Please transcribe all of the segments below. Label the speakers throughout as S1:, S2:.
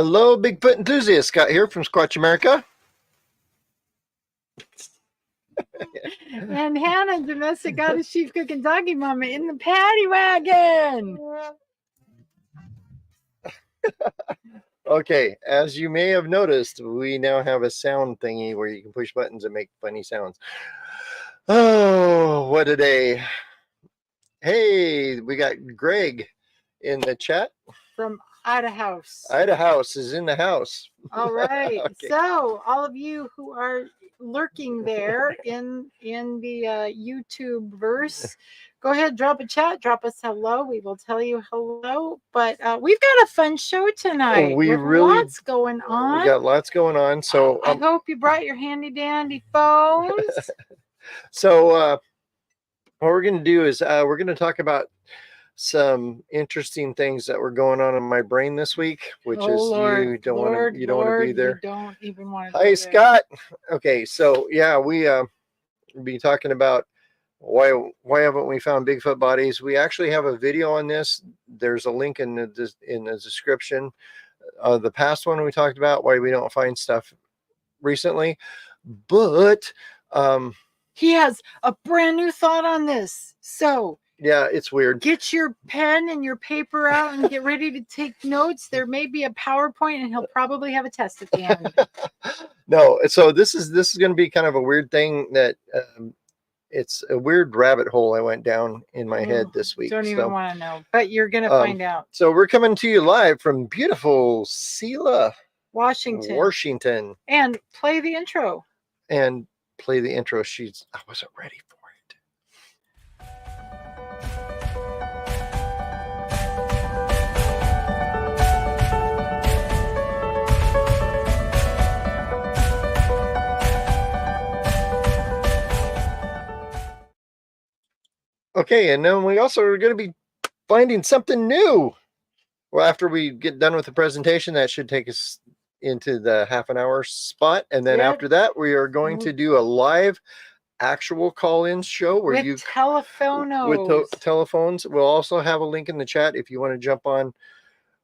S1: Hello, Bigfoot enthusiast. Scott here from Squatch America.
S2: And Hannah, domestic goddess, chief cook, and doggy mama in the paddy wagon.
S1: Okay, as you may have noticed, we now have a sound thingy where you can push buttons and make funny sounds. Oh, what a day. Hey, we got Greg in the chat.
S2: From Ida House.
S1: Ida House is in the house.
S2: All right.
S1: Okay.
S2: So all of you who are lurking there in the YouTube verse, go ahead, drop a chat, drop us hello. We will tell you hello. But we've got a fun show tonight.
S1: We
S2: with
S1: really
S2: lots going on.
S1: We got lots going on. So
S2: I hope you brought your handy dandy phones.
S1: So what we're going to do is we're going to talk about some interesting things that were going on in my brain this week, which is
S2: Lord,
S1: you don't want to be there.
S2: You don't even want to.
S1: Hi, Scott. Okay, so yeah, we'll be talking about why haven't we found Bigfoot bodies. We actually have a video on this. There's a link in the description. The past one we talked about why we don't find stuff recently, but
S2: he has a brand new thought on this. So
S1: yeah, it's weird.
S2: Get your pen and your paper out and get ready to take notes. There may be a PowerPoint, and he'll probably have a test at the end.
S1: No, so this is going to be kind of a weird thing that it's a weird rabbit hole I went down in my head this week.
S2: Don't even want to know, but you're going to find out.
S1: So we're coming to you live from beautiful Selah,
S2: Washington. And play the intro.
S1: I wasn't ready for it. Okay, and then we also are going to be finding something new. Well, after we get done with the presentation, that should take us into the half an hour spot. And then after that, we are going to do a live actual call-in show where
S2: with
S1: telephones. We'll also have a link in the chat if you want to jump on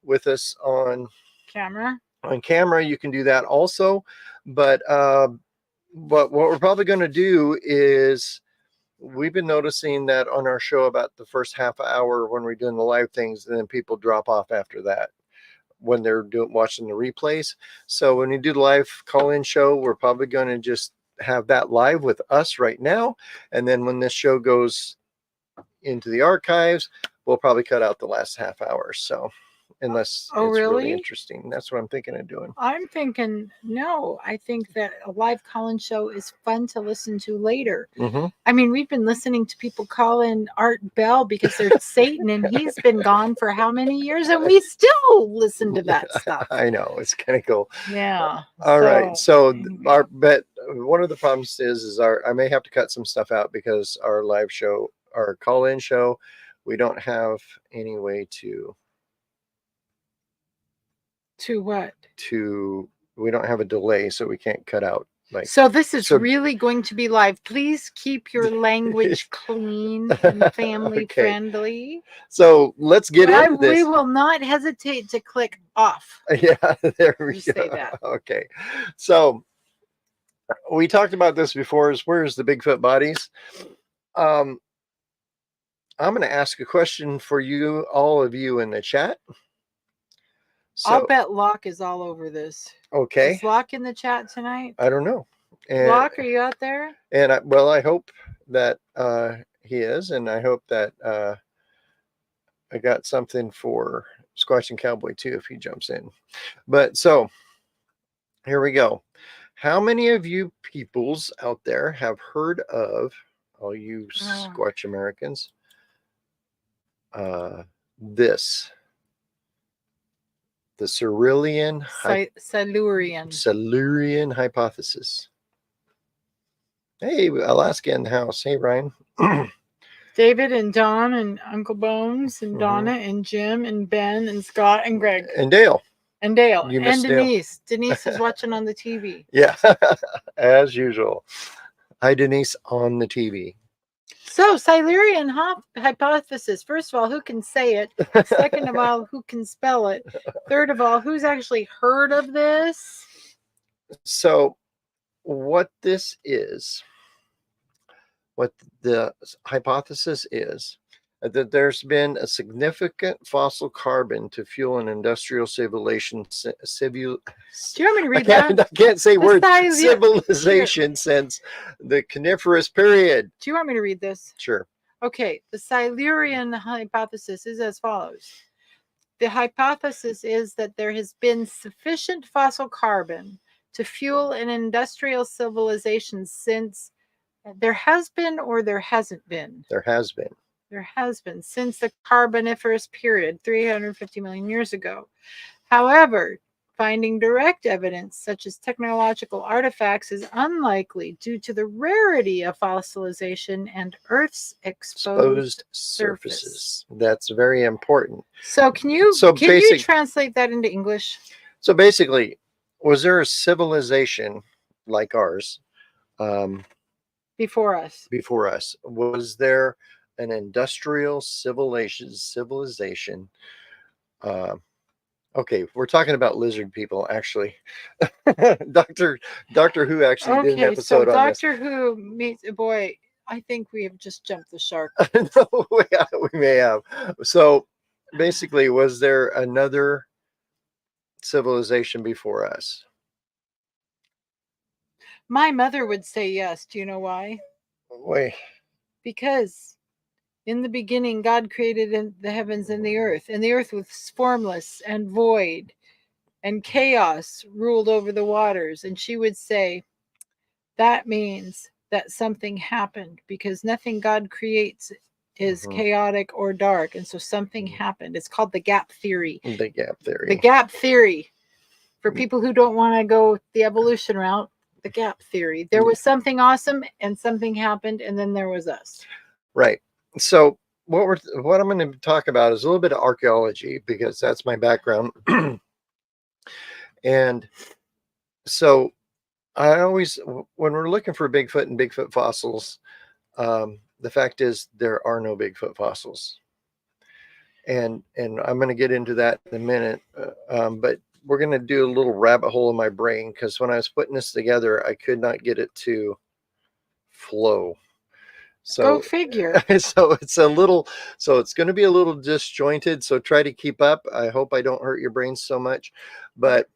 S1: with us on
S2: camera.
S1: On camera, you can do that also. But what we're probably going to do is, we've been noticing that on our show about the first half hour when we're doing the live things, and then people drop off after that when they're watching the replays. So when we do the live call-in show, we're probably going to just have that live with us right now. And then when this show goes into the archives, we'll probably cut out the last half hour. So unless it's really interesting. That's what I'm thinking of doing.
S2: I'm thinking, no, I think that a live call-in show is fun to listen to later. I mean, we've been listening to people call in Art Bell because they're Satan, and he's been gone for how many years, and we still listen to that stuff.
S1: I know, it's kind of cool.
S2: Yeah.
S1: All right. So one of the problems is I may have to cut some stuff out because our live show, our call-in show, we don't have any way to
S2: what?
S1: We don't have a delay, so we can't cut out.
S2: So this is really going to be live. Please keep your language clean and family friendly.
S1: So let's get into this.
S2: We will not hesitate to click off.
S1: Yeah, there we go.
S2: Say that.
S1: Okay. So we talked about this before, is where's the Bigfoot bodies? I'm going to ask a question for you, all of you in the chat. So,
S2: I'll bet Locke is all over this.
S1: Okay.
S2: Is Locke in the chat tonight?
S1: I don't know.
S2: Locke, are you out there?
S1: And I hope that he is, and I hope that I got something for Squatch and Cowboy too if he jumps in. But so here we go. How many of you peoples out there have heard of, all you Squatch Americans, the Silurian hypothesis? Hey, Alaska in the house. Hey, Ryan.
S2: David and Don and Uncle Bones and Donna and Jim and Ben and Scott and Greg.
S1: And Dale.
S2: And Denise. Denise is watching on the TV.
S1: Yeah, as usual. Hi, Denise on the TV.
S2: So, Silurian hypothesis. First of all, who can say it? Second of all, who can spell it? Third of all, who's actually heard of this?
S1: So, what this is, what the hypothesis is, that there's been a significant fossil carbon to fuel an industrial civilization.
S2: Do you want me to read
S1: I can't say
S2: The
S1: words.
S2: Silur-
S1: Civilization since the Coniferous period.
S2: Do you want me to read this?
S1: Sure.
S2: Okay, the Silurian hypothesis is as follows. The hypothesis is that there has been sufficient fossil carbon to fuel an industrial civilization since there has been or there hasn't been.
S1: There has been.
S2: There has been since the Carboniferous period, 350 million years ago. However, finding direct evidence, such as technological artifacts, is unlikely due to the rarity of fossilization and Earth's exposed surfaces.
S1: That's very important.
S2: So, can you translate that into English?
S1: So basically, was there a civilization like ours
S2: before us?
S1: Before us, was there an industrial civilization? Okay, we're talking about lizard people, actually. Doctor Who actually did an episode on this.
S2: Doctor Who meets a boy. I think we have just jumped the shark.
S1: No, we may have. So basically, was there another civilization before us?
S2: My mother would say yes. Do you know why?
S1: Wait.
S2: Because in the beginning, God created the heavens and the earth was formless and void, and chaos ruled over the waters. And she would say, that means that something happened, because nothing God creates is chaotic or dark. And so something happened. It's called the gap theory.
S1: The gap theory.
S2: The gap theory. For people who don't want to go the evolution route, the gap theory. There was something awesome and something happened, and then there was us.
S1: Right. So what I'm going to talk about is a little bit of archaeology, because that's my background. And so I always, when we're looking for Bigfoot and Bigfoot fossils, the fact is there are no Bigfoot fossils. And I'm going to get into that in a minute. But we're going to do a little rabbit hole in my brain, because when I was putting this together, I could not get it to flow. So
S2: go figure.
S1: So it's going to be a little disjointed. So try to keep up. I hope I don't hurt your brains so much, but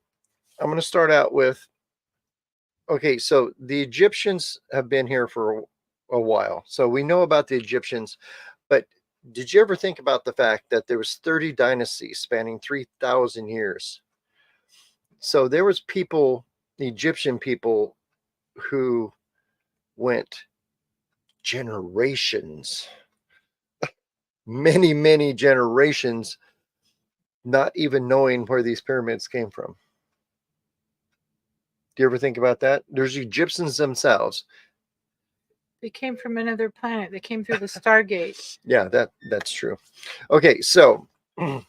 S1: I'm going to start out with, okay, so the Egyptians have been here for a while. So we know about the Egyptians, but did you ever think about the fact that there was 30 dynasties spanning 3,000 years? So there was people, Egyptian people, who went generations, many generations, not even knowing where these pyramids came from. Do you ever think about that? There's Egyptians themselves.
S2: They came from another planet. They came through the Stargate.
S1: Yeah, that's true. Okay, so a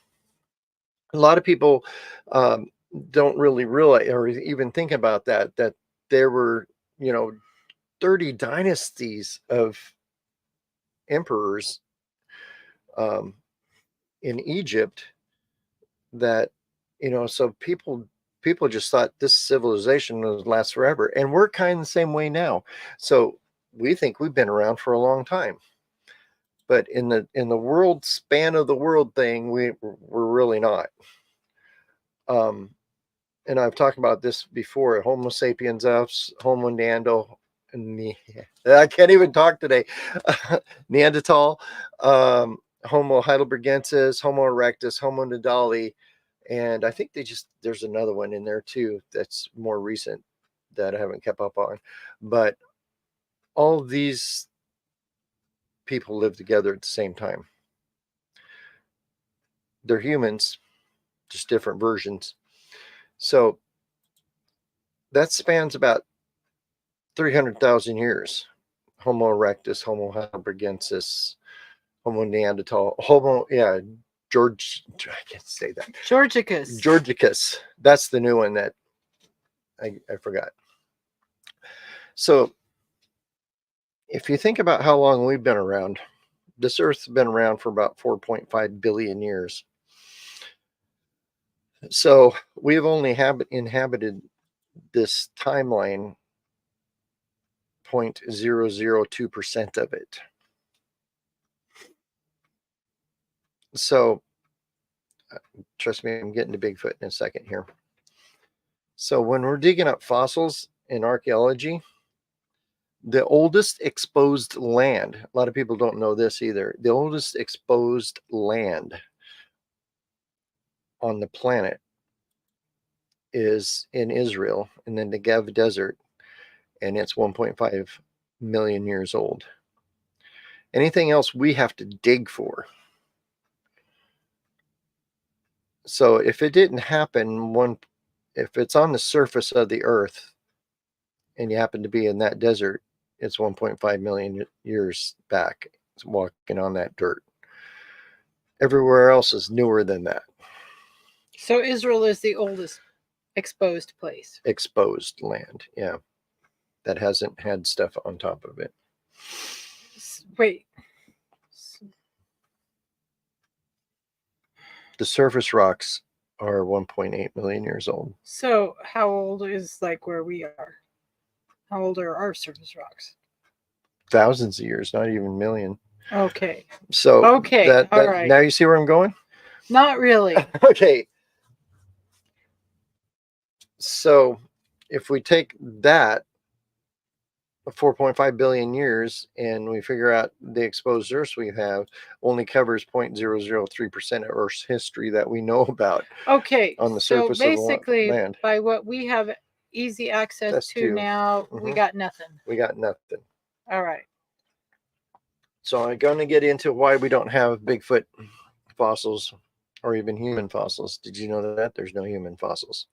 S1: lot of people don't really realize or even think about that there were, 30 dynasties of emperors in Egypt that, so people just thought this civilization would last forever. And we're kind of the same way now. So we think we've been around for a long time. But in the world span of the world thing, we're really not. And I've talked about this before: Homo sapiens, Homo Neanderthal, I can't even talk today. Neanderthal, Homo heidelbergensis, Homo erectus, Homo nadali, and I think there's another one in there too that's more recent that I haven't kept up on. But all these people live together at the same time. They're humans, just different versions. So that spans about 300,000 years. Homo erectus, Homo heidelbergensis, Homo Neanderthal, I can't say that. Georgicus. That's the new one that I forgot. So if you think about how long we've been around, this Earth's been around for about 4.5 billion years. So we've only inhabited this timeline 0.002% of it. So trust me, I'm getting to Bigfoot in a second here. So when we're digging up fossils in archaeology, the oldest exposed land, a lot of people don't know this either, the oldest exposed land on the planet is in Israel in the Negev Desert, and it's 1.5 million years old. Anything else we have to dig for. So if it didn't happen, if it's on the surface of the earth and you happen to be in that desert, it's 1.5 million years back. It's walking on that dirt. Everywhere else is newer than that.
S2: So Israel is the oldest exposed place.
S1: Exposed land, yeah. That hasn't had stuff on top of it.
S2: Wait.
S1: The surface rocks are 1.8 million years old.
S2: So how old is like where we are? How old are our surface rocks?
S1: Thousands of years, not even million.
S2: Okay.
S1: So
S2: okay, all right.
S1: Now you see where I'm going?
S2: Not really.
S1: Okay. So if we take that 4.5 billion years and we figure out the exposed Earth we have only covers 0.003% of Earth's history that we know about.
S2: Okay.
S1: On the surface
S2: so basically,
S1: of the land.
S2: By what we have easy access to now, we got nothing.
S1: We got nothing.
S2: All right.
S1: So I'm going to get into why we don't have Bigfoot fossils or even human fossils. Did you know that? There's no human fossils.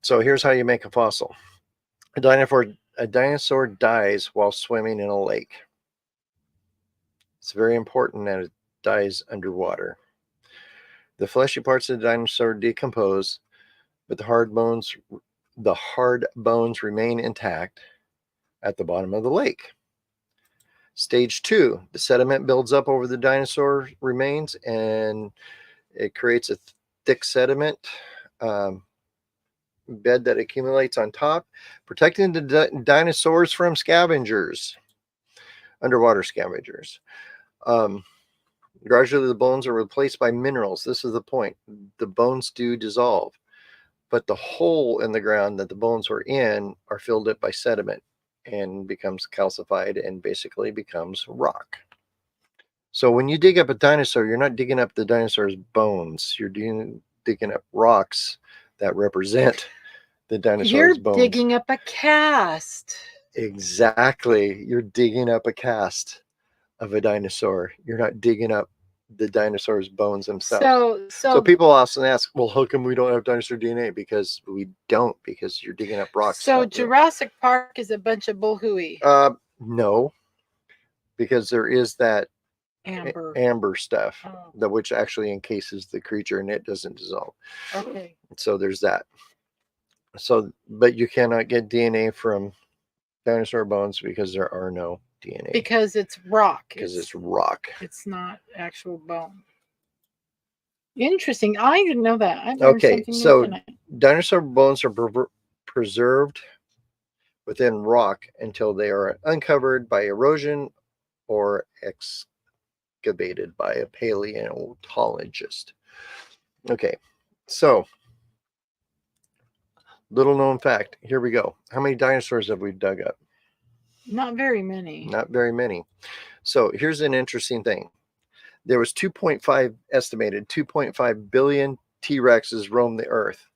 S1: So here's how you make a fossil. A dinosaur dies while swimming in a lake. It's very important that it dies underwater. The fleshy parts of the dinosaur decompose, but the hard bones remain intact at the bottom of the lake. Stage 2, the sediment builds up over the dinosaur remains and it creates a thick sediment bed that accumulates on top, protecting the dinosaurs from scavengers, underwater scavengers. Gradually, the bones are replaced by minerals. This is the point. The bones do dissolve, but the hole in the ground that the bones were in are filled up by sediment and becomes calcified and basically becomes rock. So when you dig up a dinosaur, you're not digging up the dinosaur's bones. You're digging up rocks that represent the dinosaur's bones.
S2: You're digging up a cast.
S1: Exactly. You're digging up a cast of a dinosaur. You're not digging up the dinosaur's bones themselves. So people often ask, well, how come we don't have dinosaur DNA? Because we don't, because you're digging up rocks.
S2: So Jurassic Park is a bunch of bullhooey.
S1: No, because there is that amber stuff that which actually encases the creature and it doesn't dissolve.
S2: Okay.
S1: So there's that. So, but you cannot get DNA from dinosaur bones because there are no DNA.
S2: Because it's rock.
S1: Because it's rock. It's
S2: not actual bone. Interesting. I didn't know that. I learned
S1: okay, so dinosaur bones are preserved within rock until they are uncovered by erosion or excavated by a paleontologist. Okay, so little known fact. Here we go. How many dinosaurs have we dug up?
S2: Not very many.
S1: Not very many. So here's an interesting thing. There was estimated 2.5 billion T-Rexes roam the earth.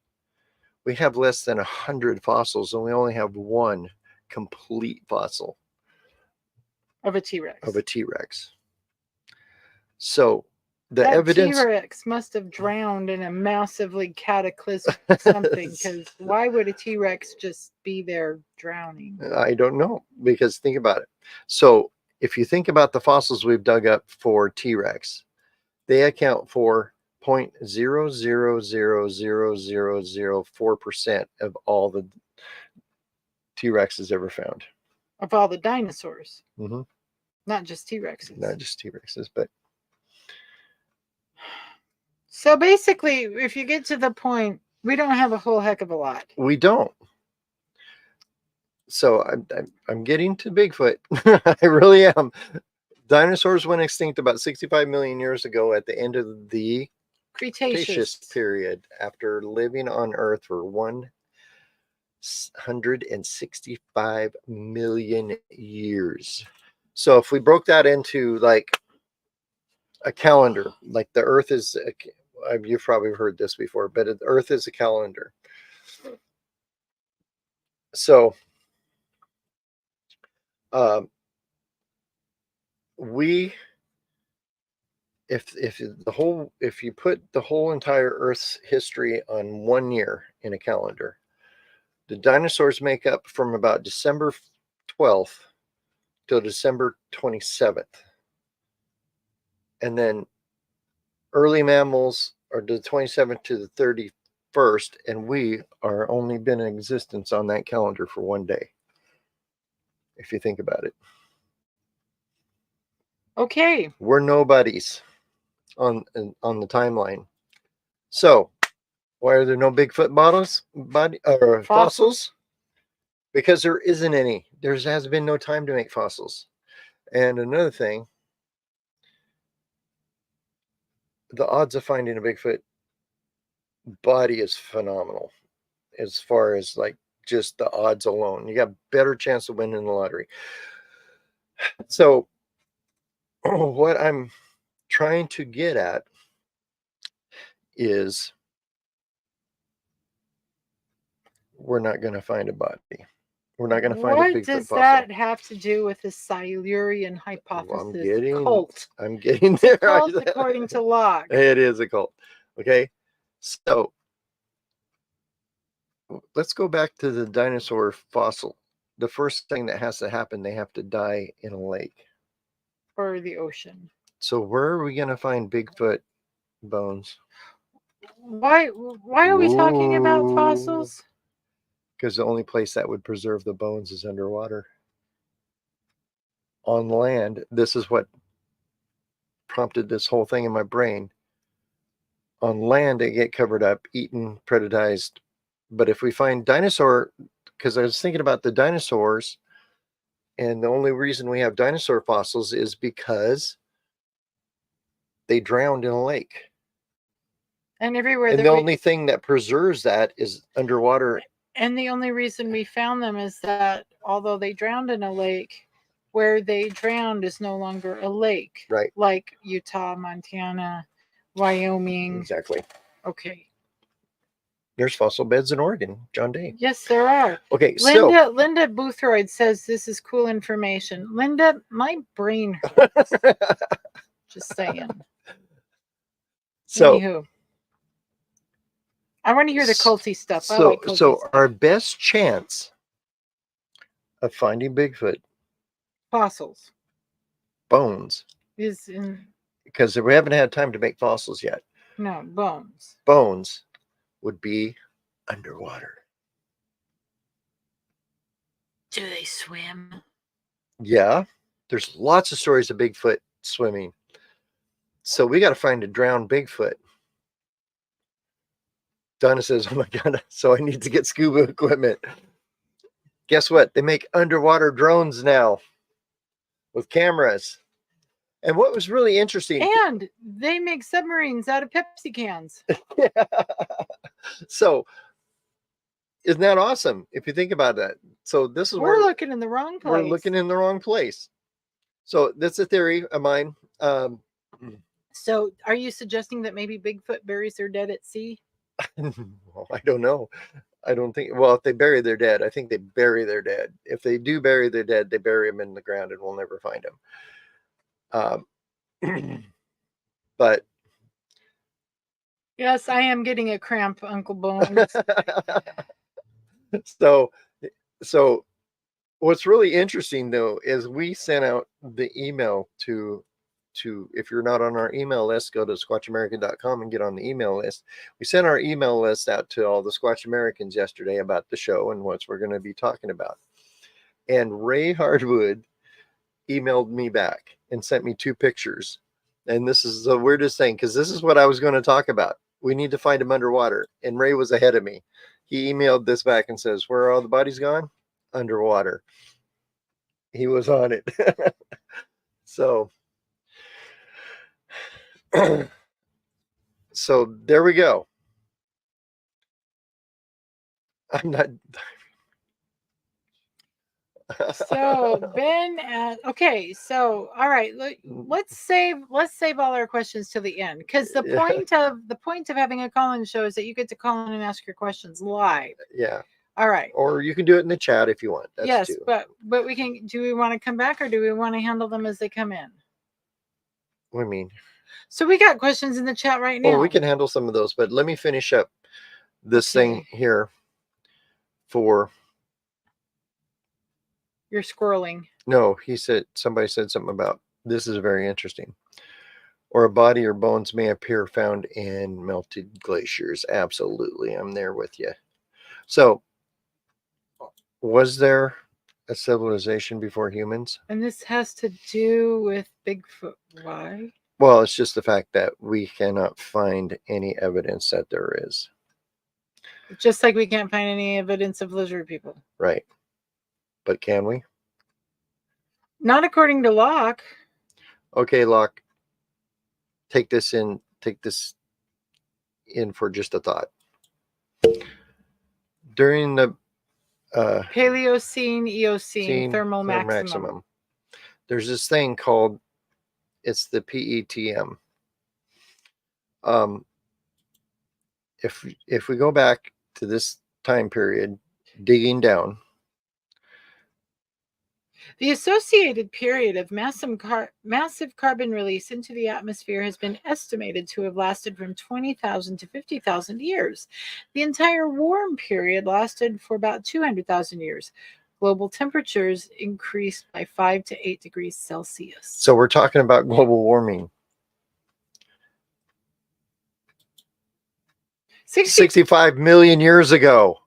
S1: We have less than 100 fossils, and we only have one complete fossil
S2: of a T-Rex.
S1: Of a T-Rex. So
S2: that
S1: evidence
S2: T-Rex must have drowned in a massively cataclysmic something, because why would a T-Rex just be there drowning?
S1: I don't know, because think about it. So if you think about the fossils we've dug up for T-Rex, they account for 0.0000004% of all the T-Rexes ever found.
S2: Of all the dinosaurs,
S1: Mm-hmm.
S2: not just T-Rexes.
S1: Not just T-Rexes, but
S2: So basically, if you get to the point, we don't have a whole heck of a lot.
S1: we don't. So I'm getting to Bigfoot. I really am. Dinosaurs went extinct about 65 million years ago at the end of the Cretaceous period, after living on Earth for 165 million years. So if we broke that into like a calendar, like the Earth is, you've probably heard this before, but the Earth is a calendar. So we, if you put the whole entire Earth's history on 1 year in a calendar, the dinosaurs make up from about December 12th till December 27th. And then early mammals are the 27th to the 31st, and we are only been in existence on that calendar for 1 day, if you think about it.
S2: Okay.
S1: We're nobodies on the timeline. So why are there no Bigfoot fossils? Because there isn't any. There has been no time to make fossils. And another thing, the odds of finding a Bigfoot body is phenomenal, as far as like just the odds alone. You got better chance of winning the lottery. So what I'm trying to get at is we're not going to find a body. We're not going to find a Bigfoot fossil.
S2: What does that have to do with the Silurian hypothesis?
S1: Well, I'm getting there.
S2: It's a cult according to Locke.
S1: It is a cult. Okay. So let's go back to the dinosaur fossil. The first thing that has to happen, they have to die in a lake.
S2: Or the ocean.
S1: So where are we going to find Bigfoot bones?
S2: Why are we talking about fossils?
S1: Because the only place that would preserve the bones is underwater. On land, this is what prompted this whole thing in my brain. On land, they get covered up, eaten, predatorized. But if we find dinosaur, because I was thinking about the dinosaurs, and the only reason we have dinosaur fossils is because they drowned in a lake.
S2: And everywhere.
S1: And the only thing that preserves that is underwater.
S2: And the only reason we found them is that although they drowned in a lake, where they drowned is no longer a lake.
S1: Right.
S2: Like Utah, Montana, Wyoming.
S1: Exactly.
S2: Okay.
S1: There's fossil beds in Oregon, John Day.
S2: Yes, there are.
S1: Okay,
S2: Linda Boothroyd says this is cool information. Linda, my brain hurts. Just saying.
S1: So,
S2: anywho, I want to hear the culty stuff.
S1: So our best chance of finding Bigfoot
S2: fossils
S1: bones
S2: is in,
S1: because we haven't had time to make fossils yet.
S2: No, bones.
S1: Bones would be underwater.
S2: Do they swim?
S1: Yeah, there's lots of stories of Bigfoot swimming. So we got to find a drowned Bigfoot. Donna says, oh my God, so I need to get scuba equipment. Guess what? They make underwater drones now with cameras. And what was really interesting.
S2: And they make submarines out of Pepsi cans.
S1: Yeah. So isn't that awesome if you think about that? So this is
S2: we're looking in the wrong place.
S1: We're looking in the wrong place. So that's a theory of mine.
S2: So are you suggesting that maybe Bigfoot buries their dead at sea?
S1: Well, I don't know. I don't think, well, if they bury their dead, I think they bury their dead. If they do bury their dead, they bury them in the ground and we'll never find them. But
S2: yes, I am getting a cramp, Uncle Bones.
S1: So what's really interesting though is we sent out the email to if you're not on our email list, go to squatchamerican.com and get on the email list. We sent our email list out to all the Squatch Americans yesterday about the show and what we're going to be talking about. And Ray Hardwood emailed me back and sent me 2 pictures. And this is the weirdest thing, because this is what I was going to talk about. We need to find him underwater. And Ray was ahead of me. He emailed this back and says, "Where are all the bodies gone? Underwater." He was on it. So, so there we go. I'm not.
S2: So Ben, okay. So all right, let's save all our questions till the end, because the point of having a call-in show is that you get to call in and ask your questions live.
S1: Yeah.
S2: All right.
S1: Or you can do it in the chat if you want. That's
S2: yes,
S1: too.
S2: but we can. Do we want to come back, or do we want to handle them as they come in?
S1: What do you mean?
S2: So we got questions in the chat right now.
S1: Oh, we can handle some of those, but let me finish up this thing here for.
S2: You're squirreling.
S1: No, somebody said something about this is very interesting. Or a body or bones may appear found in melted glaciers. Absolutely. I'm there with you. So, was there a civilization before humans?
S2: And this has to do with Bigfoot. Why?
S1: Well, it's just the fact that we cannot find any evidence that there is.
S2: Just like we can't find any evidence of lizard people.
S1: Right. But can we?
S2: Not according to Locke.
S1: Okay, Locke. Take this in for just a thought. During the
S2: Paleocene, Eocene, thermal maximum.
S1: There's this thing called, it's the PETM. If we go back to this time period, digging down,
S2: the associated period of massive carbon release into the atmosphere has been estimated to have lasted from 20,000 to 50,000 years. The entire warm period lasted for about 200,000 years. Global temperatures increased by 5 to 8 degrees Celsius.
S1: So we're talking about global warming. 65 million years ago.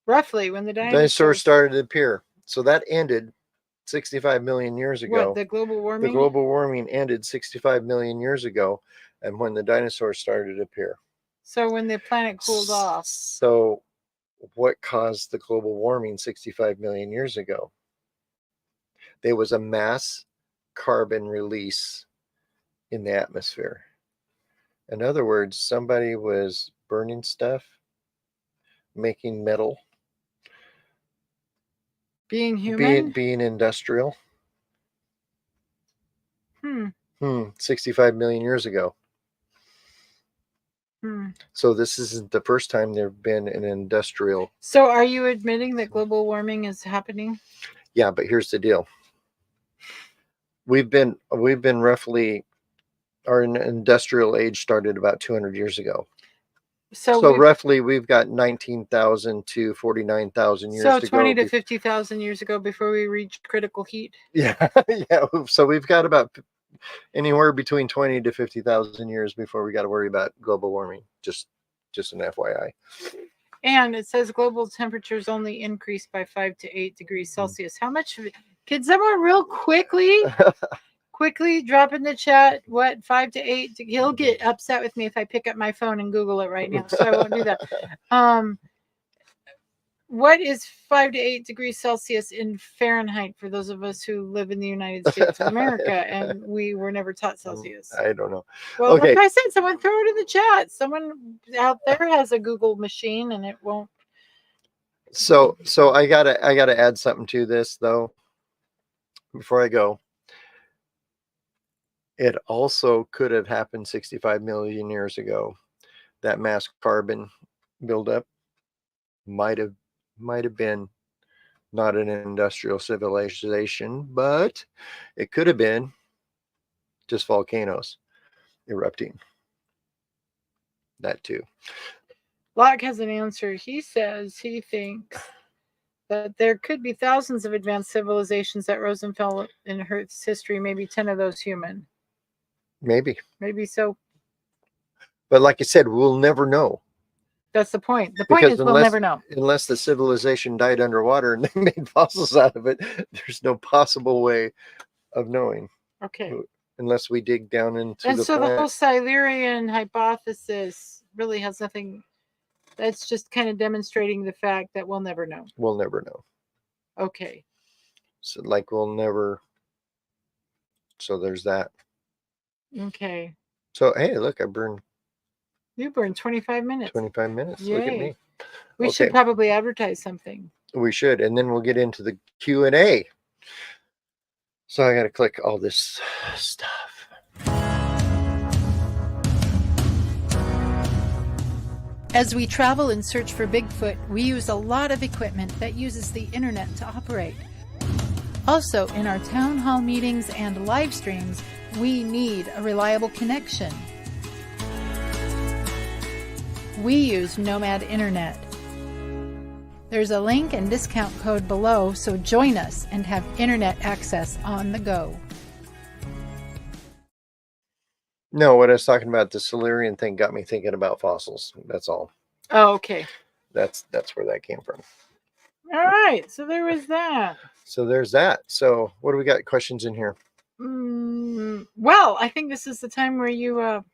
S2: Roughly, when the
S1: dinosaurs started to appear. So that ended 65 million years ago.
S2: What, the global warming?
S1: The global warming ended 65 million years ago, and when the dinosaurs started to appear.
S2: So when the planet cooled off.
S1: So what caused the global warming 65 million years ago? There was a mass carbon release in the atmosphere. In other words, somebody was burning stuff, making metal,
S2: being human,
S1: being industrial. 65 million years ago. So this isn't the first time there's been an industrial.
S2: So are you admitting that global warming is happening?
S1: Yeah, but here's the deal. We've been roughly, our industrial age started about 200 years ago. So roughly we've got 19,000 to 49,000 years to go.
S2: So 20 to 50,000 years ago before we reached critical heat.
S1: Yeah, yeah. So we've got about anywhere between 20 to 50,000 years before we got to worry about global warming. Just an FYI.
S2: And it says global temperatures only increased by 5 to 8 degrees Celsius. How much? Can someone real quickly drop in the chat what 5 to 8? He'll get upset with me if I pick up my phone and Google it right now, so I won't do that. What is 5 to 8 degrees Celsius in Fahrenheit for those of us who live in the United States of America and we were never taught Celsius?
S1: I don't know.
S2: Well, okay. Like I said, someone throw it in the chat. Someone out there has a Google machine and it won't.
S1: So I gotta add something to this though before I go. It also could have happened 65 million years ago. That mass carbon buildup might have been not an industrial civilization, but it could have been just volcanoes erupting. That too.
S2: Locke has an answer. He says he thinks that there could be thousands of advanced civilizations that rose and fell in Earth's history, maybe 10 of those human.
S1: Maybe
S2: so.
S1: But like I said, we'll never know.
S2: That's the point. The point
S1: Because
S2: is we'll never know.
S1: Unless the civilization died underwater and they made fossils out of it, there's no possible way of knowing.
S2: Okay.
S1: Unless we dig down into
S2: And
S1: the
S2: so
S1: planet.
S2: the whole Silurian hypothesis really has nothing. That's just kind of demonstrating the fact that we'll never know.
S1: We'll never know.
S2: Okay.
S1: So like we'll never. So there's that.
S2: Okay.
S1: So hey, look, I burned.
S2: You burned 25 minutes.
S1: 25 minutes.
S2: Yay.
S1: Look at me.
S2: We should probably advertise something.
S1: We should, and then we'll get into the Q&A. So I got to click all this stuff.
S2: As we travel and search for Bigfoot, we use a lot of equipment that uses the internet to operate. Also, in our town hall meetings and live streams, we need a reliable connection. We use Nomad Internet. There's a link and discount code below, so join us and have internet access on the go.
S1: No, what I was talking about, the Silurian thing got me thinking about fossils. That's all.
S2: Oh, okay.
S1: That's where that came from.
S2: All right. So there was that.
S1: So there's that. So what do we got questions in here?
S2: Well, I think this is the time where you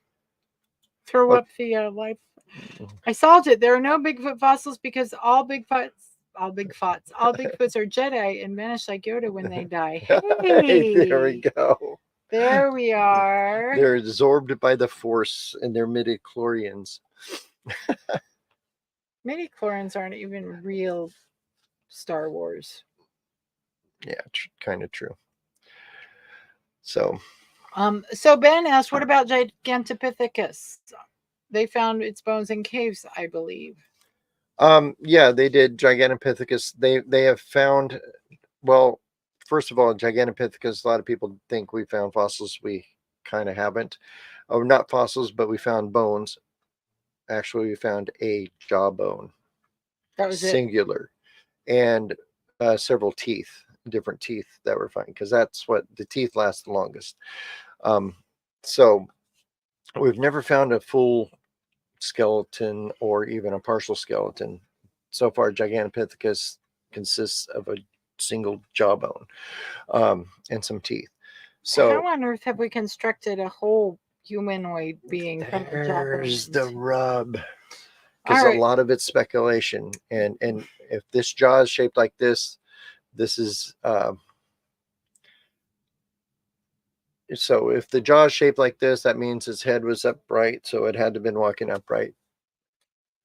S2: throw up the live. I solved it. There are no Bigfoot fossils because all Bigfoots are Jedi and vanish like Yoda when they die. Hey,
S1: there we go.
S2: There we are.
S1: They're absorbed by the Force and they're midichlorians.
S2: Midichlorians aren't even real Star Wars.
S1: Yeah, kind of true. So
S2: Ben asked, what about Gigantopithecus? They found its bones in caves, I believe.
S1: Yeah, they did. Gigantopithecus. They have found, well, first of all, Gigantopithecus, a lot of people think we found fossils. We kind of haven't. Oh, not fossils, but we found bones. Actually, we found a jawbone.
S2: That was
S1: singular. And several teeth, different teeth that were found, because that's what the teeth last the longest. So we've never found a full skeleton or even a partial skeleton. So far, Gigantopithecus consists of a single jawbone and some teeth. So
S2: how on earth have we constructed a whole humanoid being from the jawbone?
S1: There's the rub. Because a lot of it's speculation. And if this jaw is shaped like this is so if the jaw is shaped like this, that means its head was upright, so it had to have been walking upright.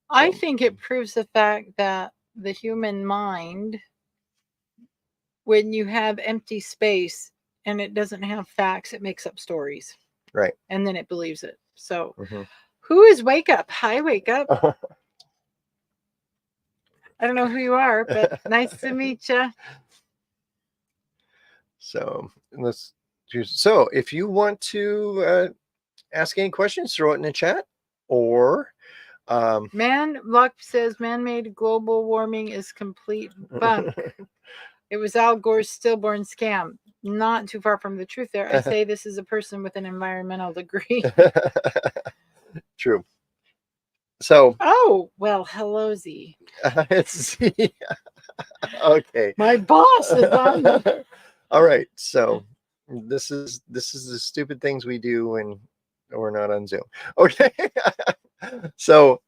S2: I think it proves the fact that the human mind, when you have empty space and it doesn't have facts, it makes up stories.
S1: Right.
S2: And then it believes it. So who is Wake Up? Hi, Wake Up. I don't know who you are, but nice to meet you.
S1: So if you want to ask any questions, throw it in the chat, or
S2: Luck says man-made global warming is complete bunk. It was Al Gore's stillborn scam. Not too far from the truth there. I say this is a person with an environmental degree.
S1: True. So
S2: well, hello Z.
S1: It's Z. Okay.
S2: My boss is on the...
S1: All right, so this is the stupid things we do when we're not on Zoom. Okay. So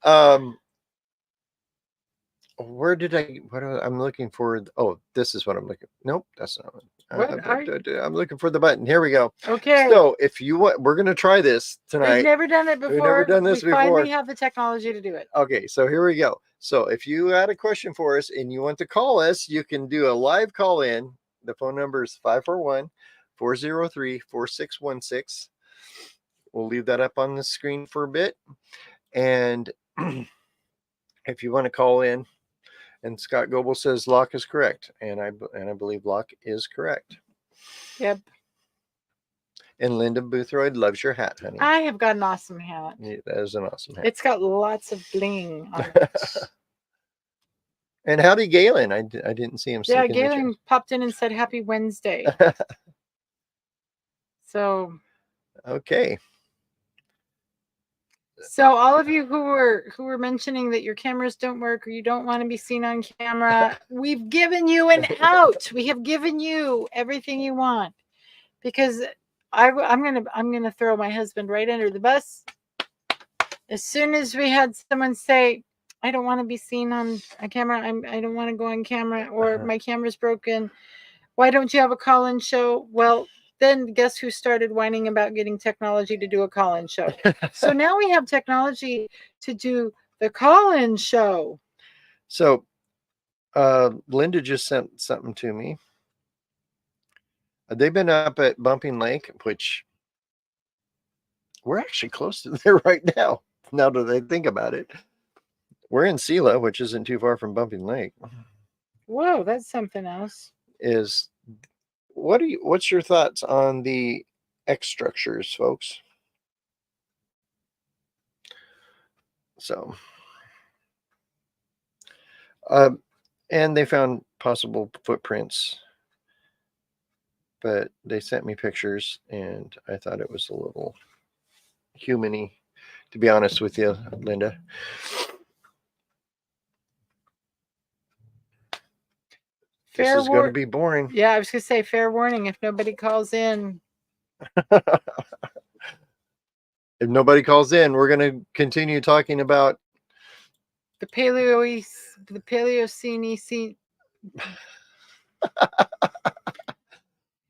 S1: where did I'm looking for? Oh, this is what I'm looking. Nope, that's not what I'm looking for. The button. Here we go.
S2: Okay.
S1: So if you want, we're gonna try this tonight.
S2: We've never done it before.
S1: We've never done this before.
S2: Finally have the technology to do it.
S1: Okay, so here we go. So if you had a question for us and you want to call us, you can do a live call in. The phone number is 541-403-4616. We'll leave that up on the screen for a bit. And if you want to call in, and Scott Goebel says Locke is correct, and I believe Locke is correct.
S2: Yep.
S1: And Linda Boothroyd loves your hat, honey.
S2: I have got an awesome hat.
S1: Yeah, that is an awesome hat.
S2: It's got lots of bling on it.
S1: And howdy, Galen. I didn't see him.
S2: Yeah, Galen popped in and said happy Wednesday. So.
S1: Okay.
S2: So all of you who were mentioning that your cameras don't work or you don't want to be seen on camera, we've given you an out. We have given you everything you want, because I'm gonna throw my husband right under the bus. As soon as we had someone say, I don't want to be seen on a camera, I don't want to go on camera, or my camera's broken, why don't you have a call-in show? Well, then guess who started whining about getting technology to do a call-in show? So now we have technology to do the call-in show.
S1: So Linda just sent something to me. They've been up at Bumping Lake, which we're actually close to there right now. Now that I think about it, we're in Sela, which isn't too far from Bumping Lake.
S2: Whoa, that's something else.
S1: What's your thoughts on the X structures, folks? So, and they found possible footprints, but they sent me pictures, and I thought it was a little human-y, to be honest with you, Linda. This is going to be boring.
S2: Yeah, I was going to say, fair warning, if nobody calls in.
S1: If nobody calls in, we're going to continue talking about
S2: the Paleocene.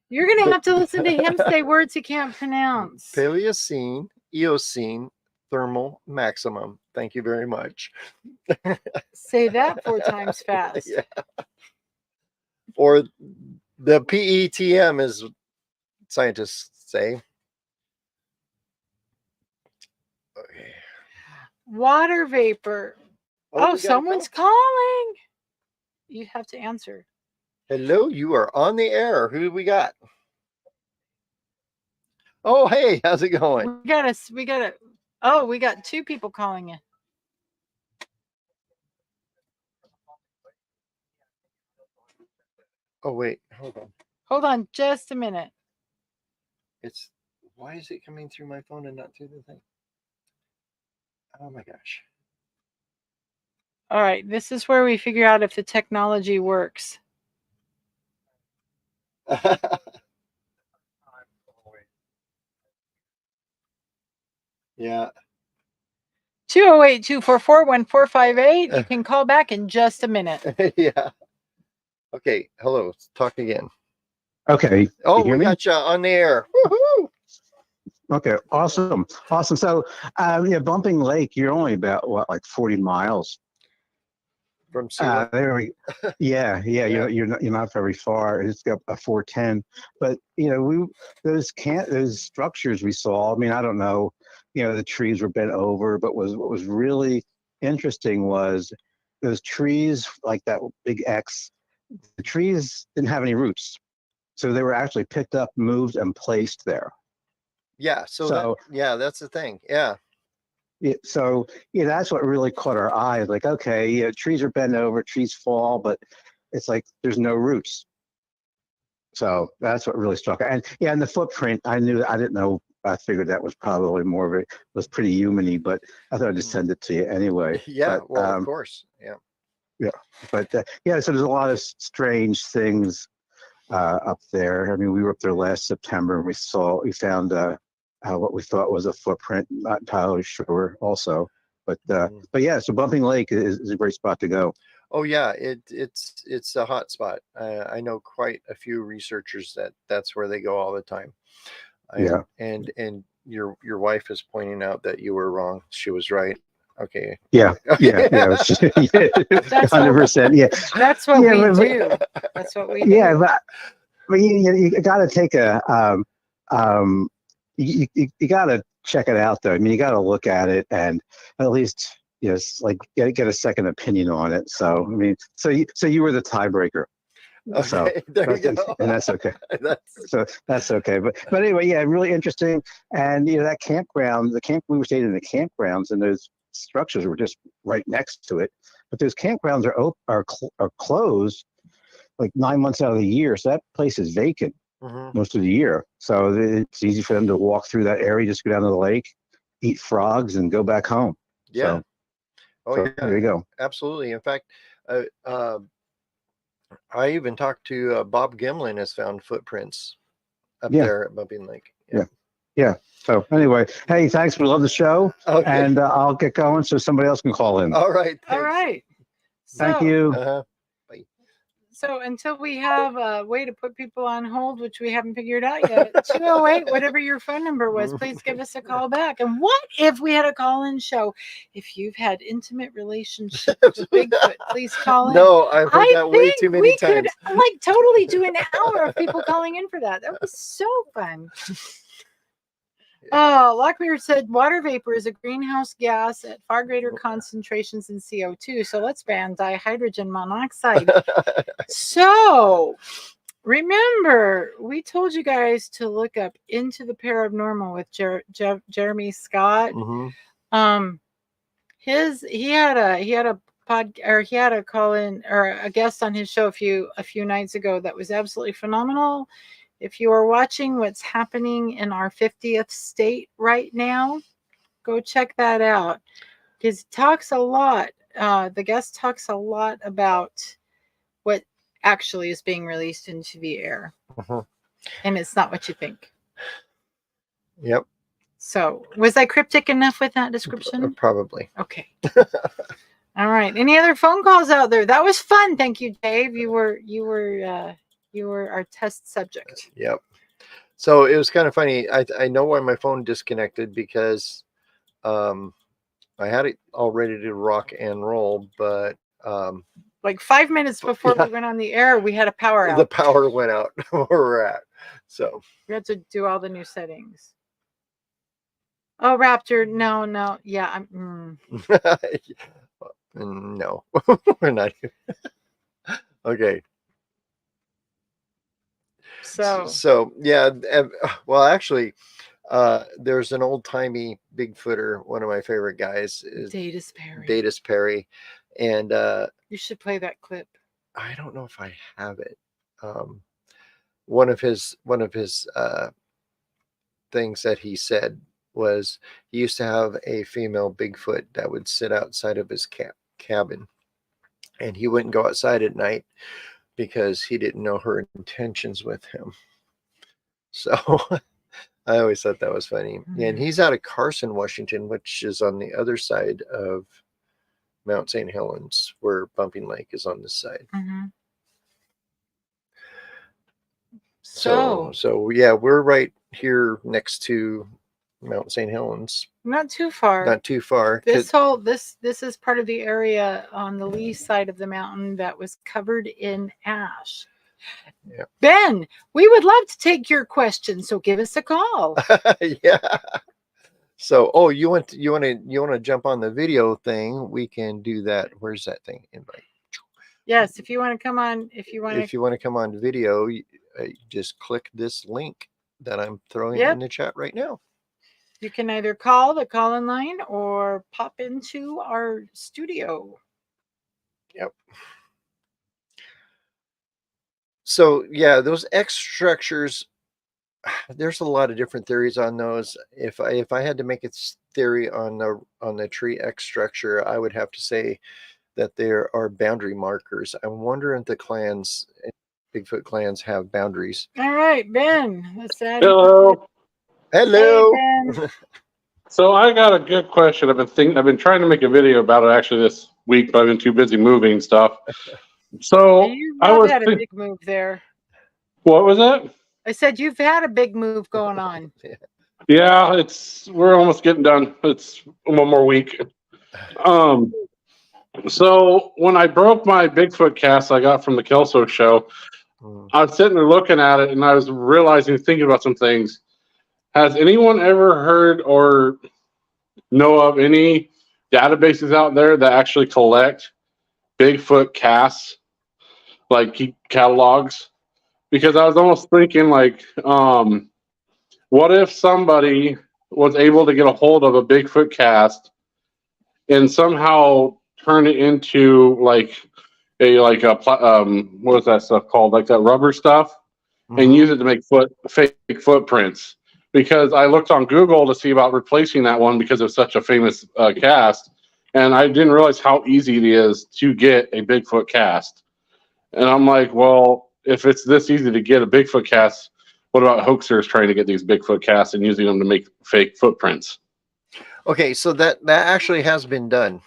S2: You're going to have to listen to him say words he can't pronounce.
S1: Paleocene, Eocene, thermal maximum. Thank you very much.
S2: Say that 4 times fast.
S1: Yeah. Or the PETM, as scientists say. Okay.
S2: Water vapor. Oh, someone's calling. You have to answer.
S1: Hello, you are on the air. Who do we got? Oh, hey, how's it going?
S2: We got 2 people calling in.
S1: Oh, wait,
S2: hold on just a minute.
S1: Why is it coming through my phone and not through the thing? Oh my gosh.
S2: All right, this is where we figure out if the technology works.
S1: Yeah.
S2: 208-244-1458. You can call back in just a minute.
S1: Yeah. Okay. Hello. Let's talk again.
S3: Okay.
S1: Oh, we got you on the air. Woohoo!
S3: Okay. Awesome. So, Bumping Lake, you're only about like 40 miles
S1: from Sela.
S3: Yeah. You're not very far. It's got a 410, but those structures we saw. I mean, I don't know. The trees were bent over, but what was really interesting was those trees, like that big X. The trees didn't have any roots, so they were actually picked up, moved, and placed there.
S1: Yeah. That's the thing. Yeah.
S3: So that's what really caught our eye. Like, okay, trees are bent over, trees fall, but it's like there's no roots. So that's what really struck. And the footprint, I didn't know. I figured that was probably more of it. Was pretty human-y, but I thought I'd just send it to you anyway.
S1: Yeah. Well, of course. Yeah.
S3: Yeah. But so there's a lot of strange things up there. I mean, we were up there last September and we found what we thought was a footprint. Not entirely sure also, but yeah, so Bumping Lake is a great spot to go.
S1: Oh yeah, it's a hot spot. I know quite a few researchers that's where they go all the time.
S3: Yeah.
S1: And your wife is pointing out that you were wrong. She was right. Okay.
S3: Yeah. 100%. Yeah.
S2: That's what we do. That's what we do.
S3: Yeah, but you got to take you got to check it out though. I mean, you got to look at it and at least like get a second opinion on it. So I mean, so you were the tiebreaker.
S1: Okay,
S3: so
S1: there you go.
S3: And that's okay. That's okay. But anyway, yeah, really interesting. And that campground, we were staying in the campgrounds, and those structures were just right next to it. But those campgrounds are closed like 9 months out of the year, so that place is vacant most of the year. So it's easy for them to walk through that area, just go down to the lake, eat frogs, and go back home.
S1: Yeah.
S3: So there you go.
S1: Absolutely. In fact, I even talked to Bob Gimlin has found footprints up there at Bumping Lake.
S3: Yeah. So anyway, hey, thanks. We love the show.
S1: Okay.
S3: And I'll get going so somebody else can call in.
S1: All right.
S2: All right.
S3: Thank you.
S1: Bye.
S2: So until we have a way to put people on hold, which we haven't figured out yet, 208, whatever your phone number was, please give us a call back. And what if we had a call-in show? If you've had intimate relationships with Bigfoot, please call in.
S1: No, I've heard that way too many times.
S2: We could like totally do an hour of people calling in for that. That was so fun. Oh, Locklear said water vapor is a greenhouse gas at far greater concentrations than CO2. So let's ban dihydrogen monoxide. So remember, we told you guys to look up Into the Paranormal with Jeremy Scott.
S1: Mm-hmm.
S2: He had a call in or a guest on his show a few nights ago that was absolutely phenomenal. If you are watching what's happening in our 50th state right now, go check that out. Because it talks a lot. The guest talks a lot about what actually is being released into the air. And it's not what you think.
S1: Yep.
S2: So, was I cryptic enough with that description?
S1: Probably.
S2: Okay. All right. Any other phone calls out there? That was fun. Thank you, Dave. You were our test subject.
S1: Yep. So it was kind of funny. I know why my phone disconnected because I had it all ready to rock and roll, but
S2: like 5 minutes before we went on the air, we had a power out.
S1: The power went out where we're at. So
S2: we had to do all the new settings. Oh, Raptor, no. Yeah, I'm
S1: no. We're not. Okay. So yeah, well, actually, there's an old-timey Bigfooter, one of my favorite guys is Datus Perry, and
S2: you should play that clip.
S1: I don't know if I have it. One of his things that he said was he used to have a female Bigfoot that would sit outside of his cabin, and he wouldn't go outside at night because he didn't know her intentions with him. So I always thought that was funny. And he's out of Carson, Washington, which is on the other side of Mount St. Helens, where Bumping Lake is on this side. So yeah, we're right here next to Mount St. Helens.
S2: Not too far.
S1: Not too far.
S2: This is part of the area on the lee side of the mountain that was covered in ash.
S1: Yeah.
S2: Ben, we would love to take your question, so give us a call.
S1: Yeah. So, you want to jump on the video thing? We can do that. Where's that thing? Invite.
S2: Yes, if you want to come on,
S1: if you want to come on video, just click this link that I'm throwing in the chat right now.
S2: You can either call the call-in line or pop into our studio.
S1: Yep. So yeah, those X structures, there's a lot of different theories on those. If I had to make a theory on the tree X structure, I would have to say that there are boundary markers. I'm wondering if the clans, Bigfoot clans, have boundaries.
S2: All right, Ben. Let's add.
S4: Hello.
S1: Hello.
S2: Hey, Ben.
S4: So I got a good question. I've been trying to make a video about it actually this week, but I've been too busy moving stuff. So
S2: You've had a big move there.
S4: What was that?
S2: I said you've had a big move going on.
S4: Yeah, we're almost getting done. It's one more week. So when I broke my Bigfoot cast I got from the Kelso show, I was sitting there looking at it and I was thinking about some things. Has anyone ever heard or know of any databases out there that actually collect Bigfoot casts, like keep catalogs? Because I was almost thinking, like, what if somebody was able to get a hold of a Bigfoot cast and somehow turn it into what is that stuff called? Like that rubber stuff, and use it to make fake footprints. because I looked on Google to see about replacing that one because it's such a famous cast, and I didn't realize how easy it is to get a Bigfoot cast. And I'm like, well, if it's this easy to get a Bigfoot cast, what about hoaxers trying to get these Bigfoot casts and using them to make fake footprints?
S1: Okay, so that actually has been done.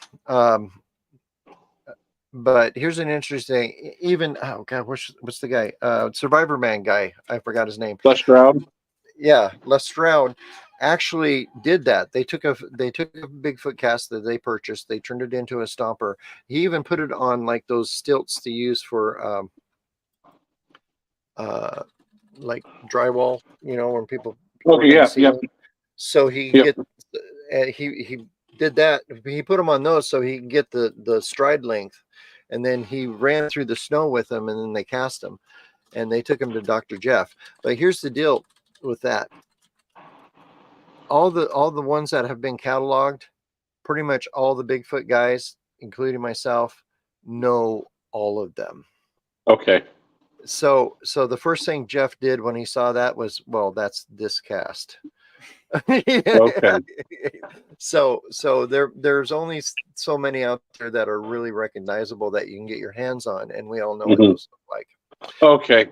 S1: But here's an interesting, even, oh God, what's the guy? Survivor Man guy. I forgot his name.
S4: Les Stroud?
S1: Yeah, Les Stroud actually did that. They took a Bigfoot cast that they purchased. They turned it into a stomper. He even put it on like those stilts to use for like drywall, when people
S4: Okay, yeah.
S1: So he did that. He put them on those so he can get the stride length, and then he ran through the snow with them, and then they cast them, and they took him to Dr. Jeff. But here's the deal with that: all the ones that have been cataloged, pretty much all the Bigfoot guys, including myself, know all of them.
S4: Okay.
S1: So the first thing Jeff did when he saw that was, well, that's this cast.
S4: Okay.
S1: So there's only so many out there that are really recognizable that you can get your hands on, and we all know what those look like.
S4: Okay.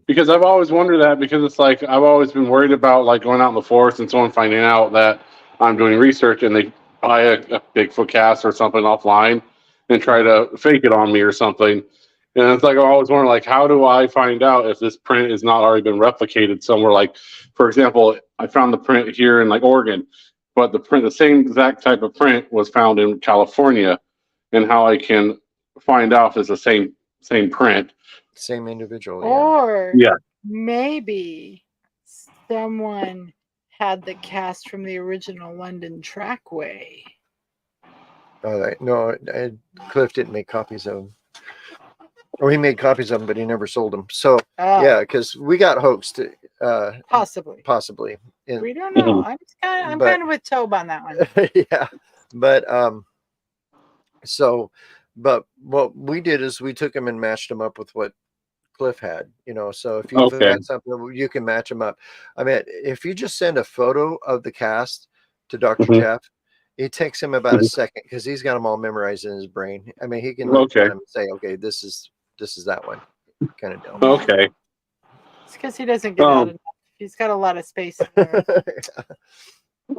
S4: Because I've always wondered that, because it's like I've always been worried about like going out in the forest and someone finding out that I'm doing research and they buy a Bigfoot cast or something offline and try to fake it on me or something. And it's like I always wonder, like, how do I find out if this print has not already been replicated somewhere? Like, for example, I found the print here in like Oregon, but the same exact type of print was found in California, and how I can find out if it's the same print.
S1: Same individual.
S2: Or
S4: Yeah.
S2: maybe someone had the cast from the original London Trackway.
S1: No, Cliff didn't make copies of them. Or he made copies of them, but he never sold them. So yeah, because we got hoaxed. Possibly.
S2: We don't know. I'm kind of with Tobe on that one.
S1: Yeah, but but what we did is we took them and matched them up with what Cliff had. So if you had something, you can match them up. I mean, if you just send a photo of the cast to Dr. Jeff, it takes him about a second because he's got them all memorized in his brain. I mean, he can look at them and say, okay, this is that one, kind of deal.
S4: Okay.
S2: It's because he doesn't get out enough. He's got a lot of space in there.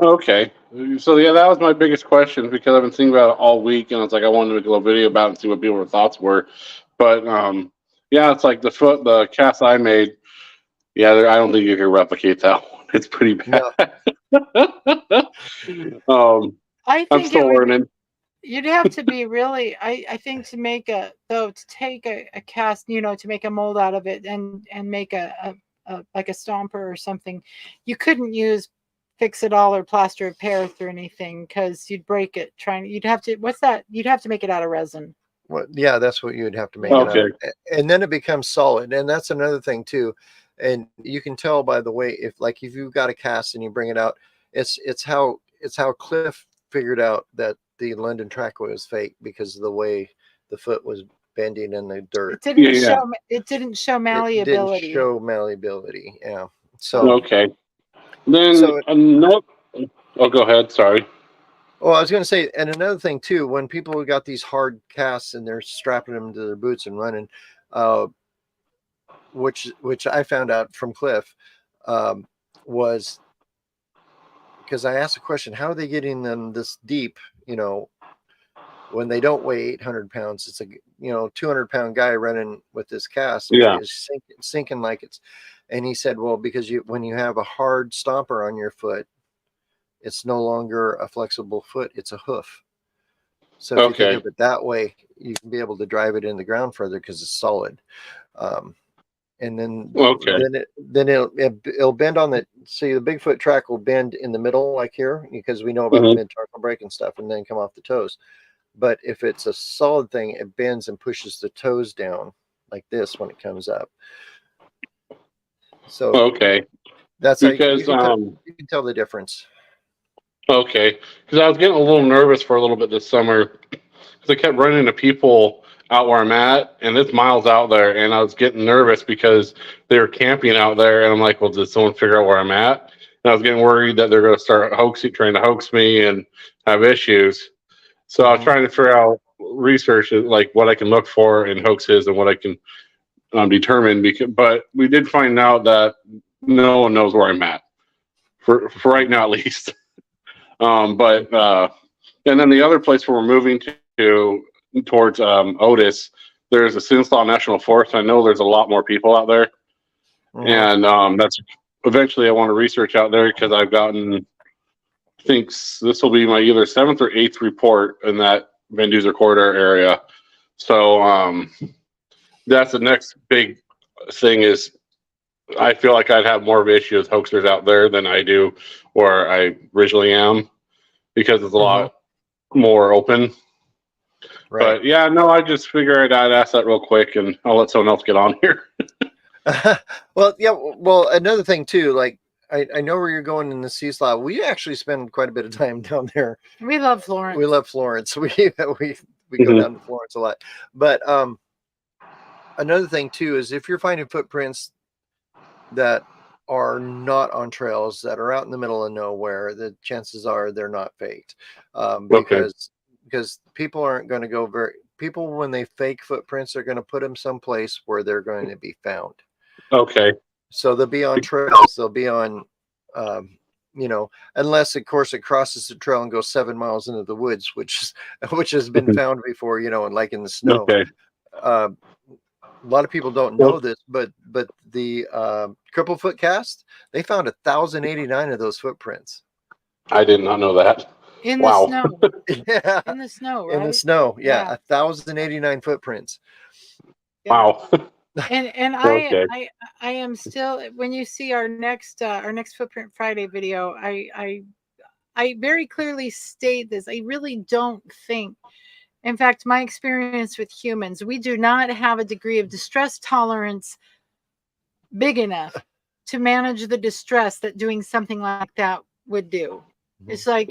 S4: Okay. So yeah, that was my biggest question, because I've been thinking about it all week, and it's like I wanted to make a little video about it and see what people's thoughts were. But yeah, it's like the cast I made. Yeah, I don't think you can replicate that one. It's pretty bad. No. I'm still learning.
S2: You'd have to be really, I think, to take a cast, to make a mold out of it and make a like a stomper or something. You couldn't use Fix-It-All or plaster of Paris or anything, because you'd break it. You'd have to make it out of resin.
S1: Well, yeah, that's what you'd have to make it out of. And then it becomes solid. And that's another thing too. And you can tell by the way, if you've got a cast and you bring it out, it's how Cliff figured out that the London Trackway was fake, because of the way the foot was bending in the dirt.
S2: It didn't show malleability.
S1: Yeah. So
S4: okay. Then go ahead. Sorry.
S1: Well, I was going to say, and another thing too, when people got these hard casts and they're strapping them to their boots and running, which I found out from Cliff, was because I asked a question: how are they getting them this deep? When they don't weigh 800 pounds, it's a 200-pound guy running with this cast.
S4: Yeah,
S1: it's sinking like it's. And he said, well, because when you have a hard stomper on your foot, it's no longer a flexible foot; it's a hoof. So if you think of it that way, you can be able to drive it in the ground further because it's solid. And then it'll bend on the. See, the Bigfoot track will bend in the middle, like here, because we know about the mid-tarsal break and stuff, and then come off the toes. But if it's a solid thing, it bends and pushes the toes down like this when it comes up. So that's because you can tell the difference.
S4: Okay, because I was getting a little nervous for a little bit this summer, because I kept running into people out where I'm at, and it's miles out there, and I was getting nervous because they were camping out there, and I'm like, well, did someone figure out where I'm at? And I was getting worried that they're going to start trying to hoax me and have issues. So I was trying to figure out research, like what I can look for in hoaxes and what I can determine. But we did find out that no one knows where I'm at for right now, at least. And then the other place where we're moving to towards Otis, there's a SCOT&HANNAH National Forest. I know there's a lot more people out there, and that's eventually I want to research out there because I've gotten, I think this will be my either 7th or 8th report in that Van Duzer corridor area. So that's the next big thing is I feel like I'd have more of an issue with hoaxers out there than I do where I originally am because it's a lot more open. Right. But yeah, no, I just figured I'd ask that real quick and I'll let someone else get on here.
S1: Well, yeah. Well, another thing too, like I know where you're going in the Cecil. We actually spend quite a bit of time down there.
S2: We love Florence.
S1: We love Florence. We go down to Florence a lot. But another thing too is if you're finding footprints that are not on trails, that are out in the middle of nowhere, the chances are they're not faked. Because people aren't going to go people when they fake footprints are going to put them someplace where they're going to be found. Okay. So they'll be on trails, they'll be on unless of course it crosses the trail and goes 7 miles into the woods, which has been found before, and like in the snow. Okay. A lot of people don't know this, but the Cripplefoot cast, they found 1,089 of those footprints. I did not know that.
S2: In the snow.
S1: Yeah.
S2: In the snow, right?
S1: In the snow, yeah. 1,089 footprints.
S2: Yeah. Wow. And I am still, when you see our next Footprint Friday video, I very clearly state this. I really don't think, in fact, my experience with humans, we do not have a degree of distress tolerance big enough to manage the distress that doing something like that would do. It's like,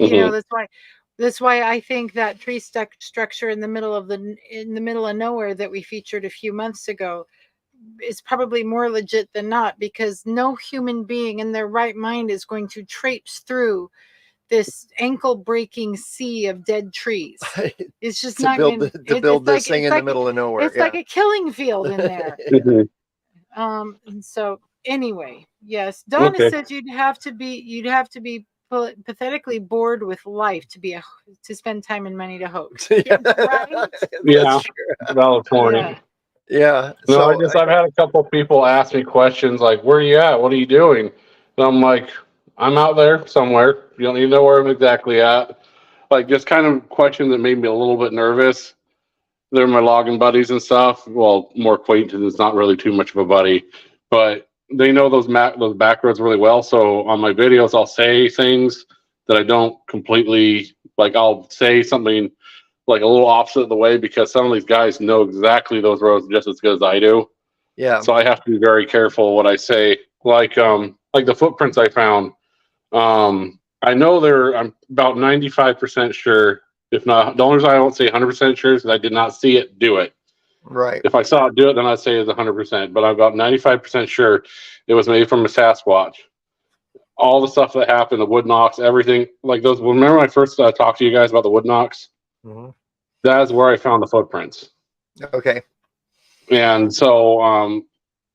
S2: that's why I think that tree structure in the middle of nowhere that we featured a few months ago is probably more legit than not, because no human being in their right mind is going to traipse through this ankle-breaking sea of dead trees. It's just not going to build this thing in the middle of nowhere. It's like a killing field in there. And so anyway, yes, Donna said you'd have to be pathetically bored with life to spend time and money to hoax. Right?
S4: Yeah, valid point.
S1: Yeah.
S4: No, I've had a couple of people ask me questions like, "Where are you at? What are you doing?" And I'm like, "I'm out there somewhere. You don't need to know where I'm exactly at." Like, just kind of questions that made me a little bit nervous. They're my logging buddies and stuff. Well, more acquaintances, not really too much of a buddy, but they know those back roads really well. So on my videos, I'll say things that I don't completely like. I'll say something like a little opposite of the way because some of these guys know exactly those roads just as good as I do. Yeah. So I have to be very careful what I say. Like the footprints I found. I know I'm about 95% sure. If not, the only reason I won't say 100% sure is that I did not see it do it. Right. If I saw it do it, then I'd say it's 100%. But I'm about 95% sure it was made from a Sasquatch. All the stuff that happened, the wood knocks, everything like those. Remember when I first talked to you guys about the wood knocks? Mm-hmm. That is where I found the footprints. Okay. And so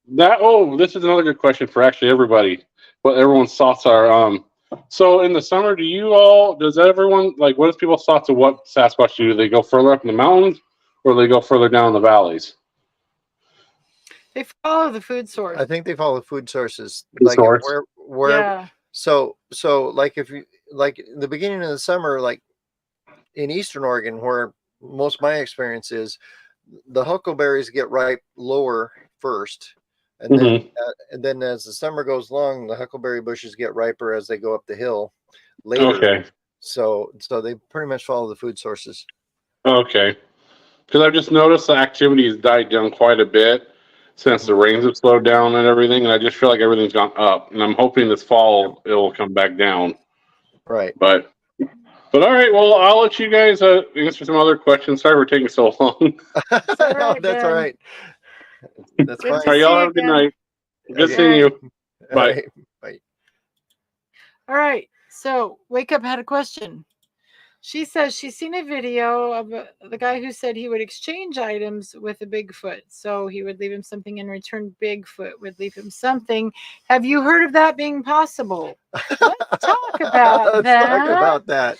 S4: this is another good question for actually everybody. What everyone's thoughts are. So in the summer, does everyone, like, what is people's thoughts of what Sasquatch do? Do they go further up in the mountains or do they go further down in the valleys?
S2: They follow the food source.
S1: I think they follow the food sources. So like if you, like in the beginning of the summer, like in Eastern Oregon, where most of my experience is, the huckleberries get ripe lower first. And then as the summer goes along, the huckleberry bushes get riper as they go up the hill later. Okay. So they pretty much follow the food sources. Okay. Because I've just noticed the activity has died down quite a bit since the rains have slowed down and everything. And I just feel like everything's gone up. And I'm hoping this fall it will come back down. Right. But all right. Well, I'll let you guys answer some other questions. Sorry for taking so long.
S2: That's all right.
S1: That's all right. That's fine.
S4: All right, y'all have a good night. Good seeing you. Bye.
S1: Bye.
S2: All right. So Wake Up had a question. She says she's seen a video of the guy who said he would exchange items with a Bigfoot. So he would leave him something in return. Bigfoot would leave him something. Have you heard of that being possible? Let's talk about
S1: Let's
S2: that.
S1: talk about that.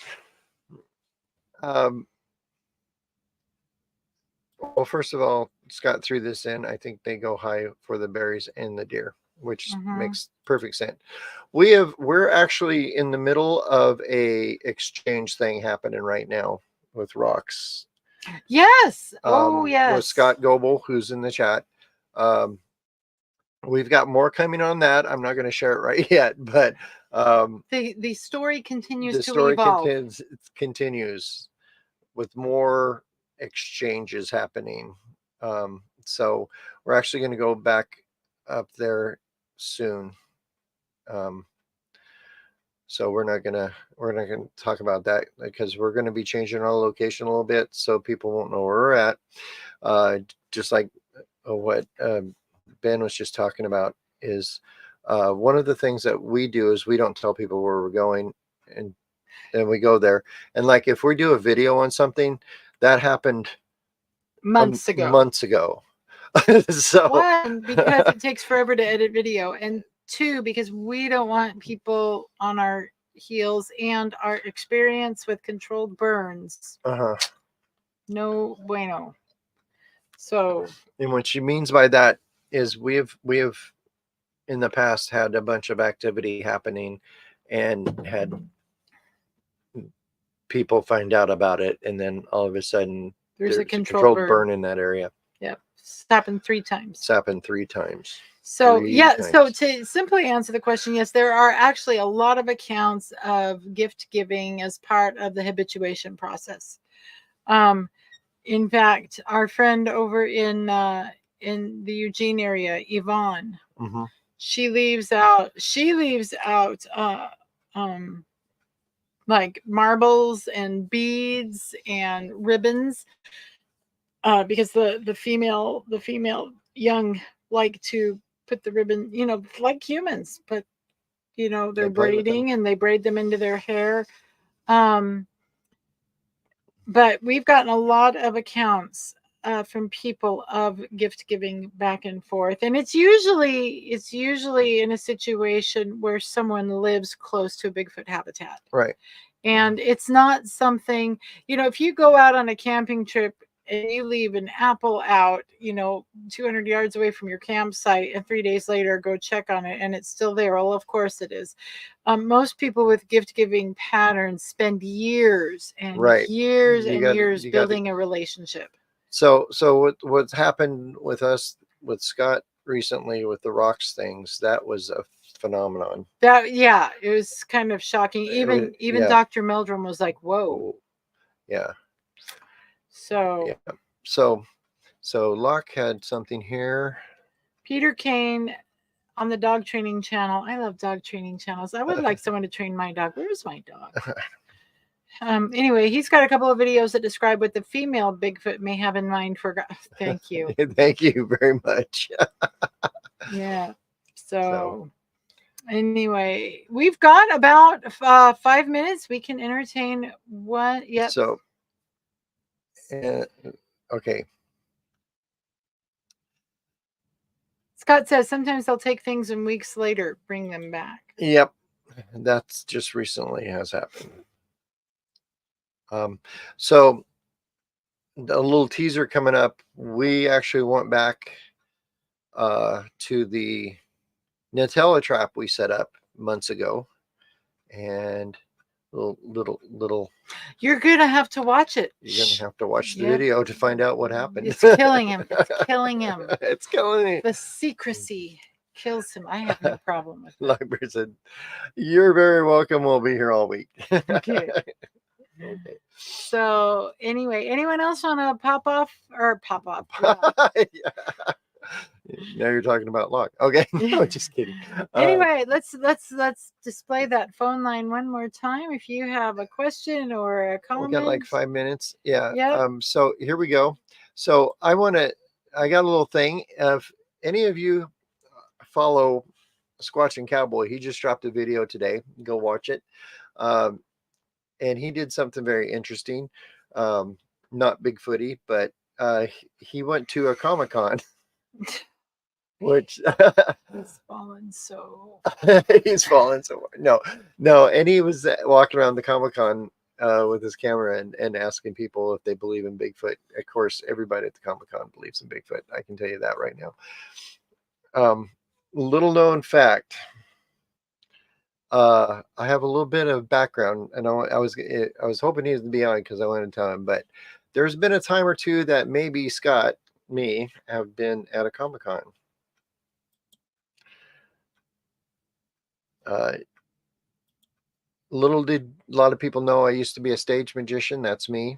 S1: Well, first of all, Scott threw this in. I think they go high for the berries and the deer, which makes perfect sense. We're actually in the middle of a exchange thing happening right now with rocks.
S2: Yes. Oh, yes.
S1: With Scott Goebel, who's in the chat. We've got more coming on that. I'm not going to share it right yet, but
S2: the story continues
S1: the
S2: to
S1: story
S2: evolve.
S1: continues with more exchanges happening. So we're actually going to go back up there soon. So we're not gonna talk about that because we're going to be changing our location a little bit so people won't know where we're at. Just like what Ben was just talking about is one of the things that we do is we don't tell people where we're going, and then we go there. And like if we do a video on something that happened
S2: months ago.
S1: So
S2: one, because it takes forever to edit video, and two, because we don't want people on our heels, and our experience with controlled burns. No bueno. So,
S1: and what she means by that is we have in the past had a bunch of activity happening and had people find out about it, and then all of a sudden
S2: there's a controlled
S1: burn in that area.
S2: Yep. It's happened 3 times.
S1: It's happened 3 times.
S2: So so to simply answer the question, yes, there are actually a lot of accounts of gift giving as part of the habituation process. In fact, our friend over in the Eugene area, Yvonne, she leaves out like marbles and beads and ribbons, because the female young like to put the ribbon, like humans, but they're braiding and they braid them into their hair. But we've gotten a lot of accounts from people of gift giving back and forth, and it's usually in a situation where someone lives close to a Bigfoot habitat,
S1: right?
S2: And it's not something, if you go out on a camping trip and you leave an apple out 200 yards away from your campsite, and 3 days later go check on it and it's still there, well, of course it is. Most people with gift giving patterns spend years and years building a relationship.
S1: So what's happened with us with Scott recently with the rocks things, that was a phenomenon.
S2: It was kind of shocking. Even Dr. Meldrum was like, whoa.
S1: Yeah.
S2: So
S1: Locke had something here.
S2: Peter Kane on the dog training channel. I love dog training channels. I would like someone to train my dog. Where's my dog? Anyway, he's got a couple of videos that describe what the female Bigfoot may have in mind for. Thank you.
S1: Thank you very much.
S2: Yeah. So anyway, we've got about 5 minutes. We can entertain one. Yep.
S1: So, okay.
S2: Scott says sometimes they'll take things and weeks later bring them back.
S1: Yep. That's just recently has happened. So a little teaser coming up. We actually went back to the Nutella trap we set up months ago, and little.
S2: You're gonna have to watch it.
S1: You're gonna have to watch the video to find out what happened.
S2: It's killing him. It's killing him.
S1: It's killing him.
S2: The secrecy kills him. I have no problem with that.
S1: Logbird said, "You're very welcome. We'll be here all week."
S2: Okay. Okay. So anyway, anyone else want to pop off? Yeah.
S1: Now you're talking about Locke. Okay. No, just kidding.
S2: Anyway, let's display that phone line one more time. If you have a question or a comment.
S1: We got like 5 minutes. Yeah.
S2: Yep.
S1: So here we go. So I got a little thing. If any of you follow Squatch and Cowboy. He just dropped a video today. Go watch it. And he did something very interesting. Not Bigfooty, but he went to a Comic-Con, which
S2: He's fallen so.
S1: he's fallen so hard. No, and he was walking around the Comic-Con with his camera and asking people if they believe in Bigfoot. Of course, everybody at the Comic-Con believes in Bigfoot. I can tell you that right now. Little known fact. I have a little bit of background, and I was hoping he was to be on because I wanted to tell him, but there's been a time or two that maybe Scott, me, have been at a Comic-Con. Little did a lot of people know I used to be a stage magician. That's me.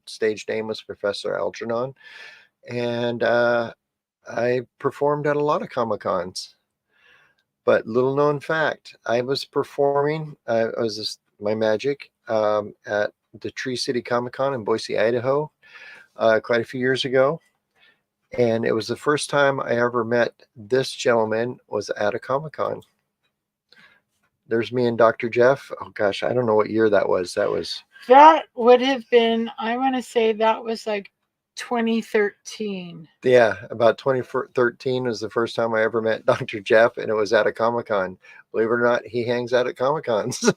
S1: Stage name was Professor Algernon, and I performed at a lot of Comic-Cons. But little known fact, I was performing, my magic at the Tree City Comic-Con in Boise, Idaho, quite a few years ago. And it was the first time I ever met this gentleman was at a Comic-Con. There's me and Dr. Jeff. Oh gosh, I don't know what year that was. That
S2: would have been, I want to say that was like 2013.
S1: Yeah, about 2013 was the first time I ever met Dr. Jeff, and it was at a Comic-Con. Believe it or not, he hangs out at Comic-Cons.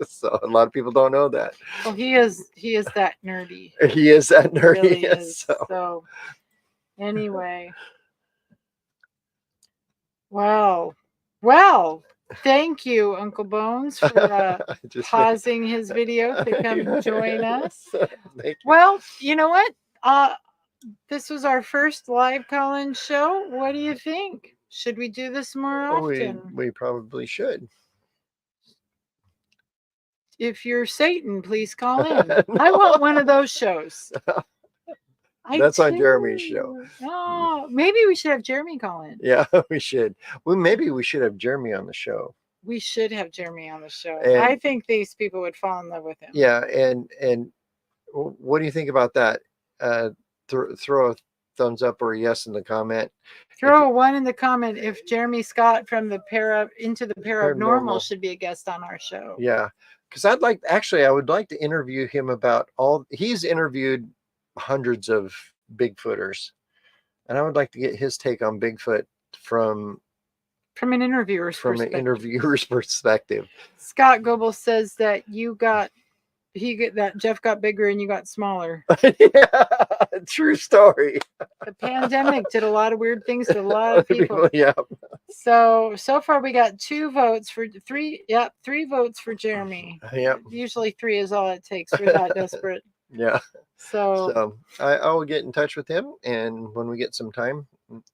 S1: So a lot of people don't know that.
S2: Well, he is that nerdy.
S1: He is that nerdy.
S2: He really is.
S1: So.
S2: So anyway. Wow. Well, thank you, Uncle Bones, for pausing his video to come join us.
S1: Thank you.
S2: Well, you know what? This was our first live call-in show. What do you think? Should we do this more often?
S1: We probably should.
S2: If you're Satan, please call in. No. I want one of those shows.
S1: That's on Jeremy's show.
S2: Oh, maybe we should have Jeremy call in.
S1: Yeah, we should. Well, maybe we should have Jeremy on the show.
S2: We should have Jeremy on the show.
S1: And,
S2: I think these people would fall in love with him.
S1: Yeah, and what do you think about that? Throw a thumbs up or a yes in the comment.
S2: Throw a 1 in the comment if Jeremy Scott from the Into the Paranormal should be a guest on our show.
S1: Yeah, because I would like to interview him about he's interviewed hundreds of Bigfooters, and I would like to get his take on Bigfoot from
S2: an interviewer's
S1: perspective.
S2: Scott Goebel says that Jeff got bigger and you got smaller.
S1: Yeah, true story.
S2: The pandemic did a lot of weird things to a lot of people.
S1: Yeah. So
S2: far we got 2 votes for 3. Yep, 3 votes for Jeremy.
S1: Yep.
S2: Usually 3 is all it takes. We're that desperate.
S1: Yeah.
S2: So
S1: I will get in touch with him, and when we get some time,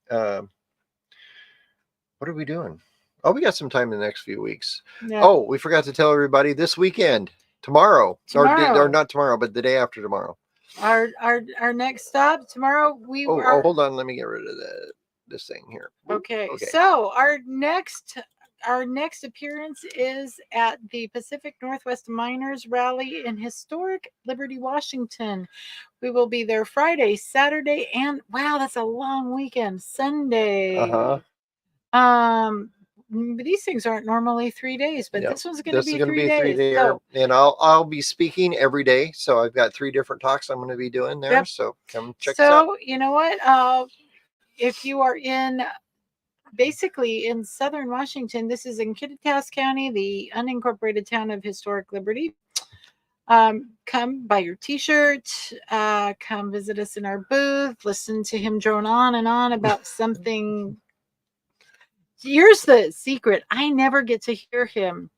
S1: what are we doing? Oh, we got some time in the next few weeks. Yeah. Oh, we forgot to tell everybody this weekend. Tomorrow. Or not tomorrow, but the day after tomorrow.
S2: Our next stop tomorrow.
S1: Hold on, let me get rid of this thing here.
S2: Okay. So our next appearance is at the Pacific Northwest Miners Rally in historic Liberty, Washington. We will be there Friday, Saturday, and wow, that's a long weekend. Sunday. These things aren't normally 3 days, but this one's going to be 3 days.
S1: And I'll be speaking every day. So I've got 3 different talks I'm going to be doing there. Yep. So come check us out.
S2: So you know what? If you are basically in Southern Washington, this is in Kittitas County, the unincorporated town of historic Liberty. Come buy your t-shirt, come visit us in our booth, listen to him drone on and on about something. Here's the secret. I never get to hear him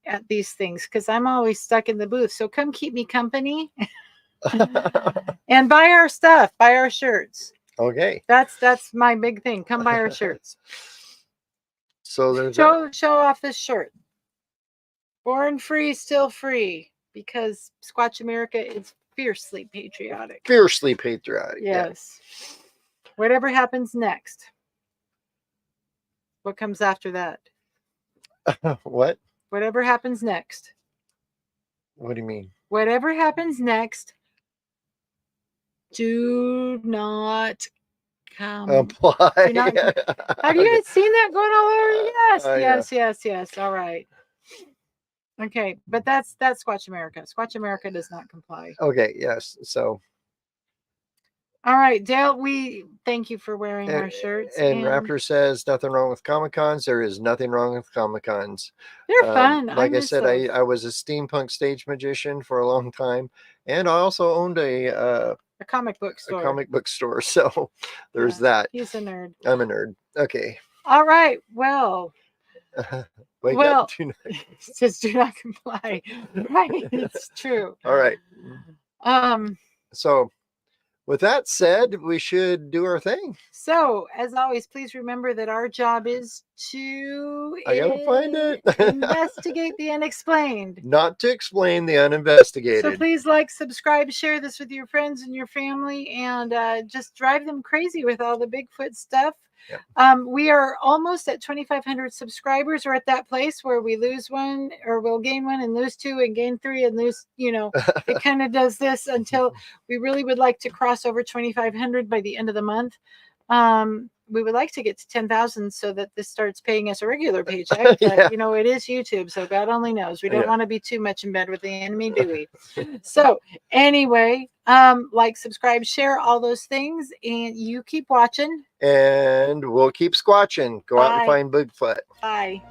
S2: at these things because I'm always stuck in the booth. So come keep me company and buy our stuff, buy our shirts.
S1: Okay.
S2: That's my big thing. Come buy our shirts.
S1: So there's
S2: show off this shirt. Born free, still free, because Squatch America is fiercely patriotic.
S1: Fiercely patriotic.
S2: Yes. Yeah. Whatever happens next. What comes after that?
S1: What?
S2: Whatever happens next.
S1: What do you mean?
S2: Whatever happens next, do not
S1: Apply.
S2: do not have you guys seen that going all over? Yes,
S1: Yeah.
S2: yes. All right. Okay, but that's Squatch America. Squatch America does not comply.
S1: Okay, yes. So,
S2: all right, Dale, we thank you for wearing our shirts.
S1: and Raptor says nothing wrong with Comic Cons. There is nothing wrong with Comic Cons.
S2: They're fun.
S1: Like I said,
S2: those.
S1: I was a steampunk stage magician for a long time, and I also owned a
S2: comic book store.
S1: A comic book store. So there's that.
S2: He's a nerd.
S1: I'm a nerd. Okay.
S2: All right. Well.
S1: Wake up.
S2: Says do not comply. Right. It's true.
S1: All right. So with that said, we should do our thing.
S2: So, as always, please remember that our job is to
S1: I gotta find it.
S2: investigate the unexplained.
S1: Not to explain the uninvestigated.
S2: So please like, subscribe, share this with your friends and your family, and just drive them crazy with all the Bigfoot stuff. Yep. We are almost at 2,500 subscribers. We're at that place where we lose one, or we'll gain one and lose two and gain three and lose, it kind of does this until we really would like to cross over 2,500 by the end of the month. We would like to get to 10,000 so that this starts paying us a regular paycheck. But, it is YouTube, so God only knows. We don't want to be too much in bed with the enemy, do we? So anyway, like, subscribe, share, all those things, and you keep watching.
S1: And we'll keep squatching. Go out and find Bigfoot.
S2: Bye.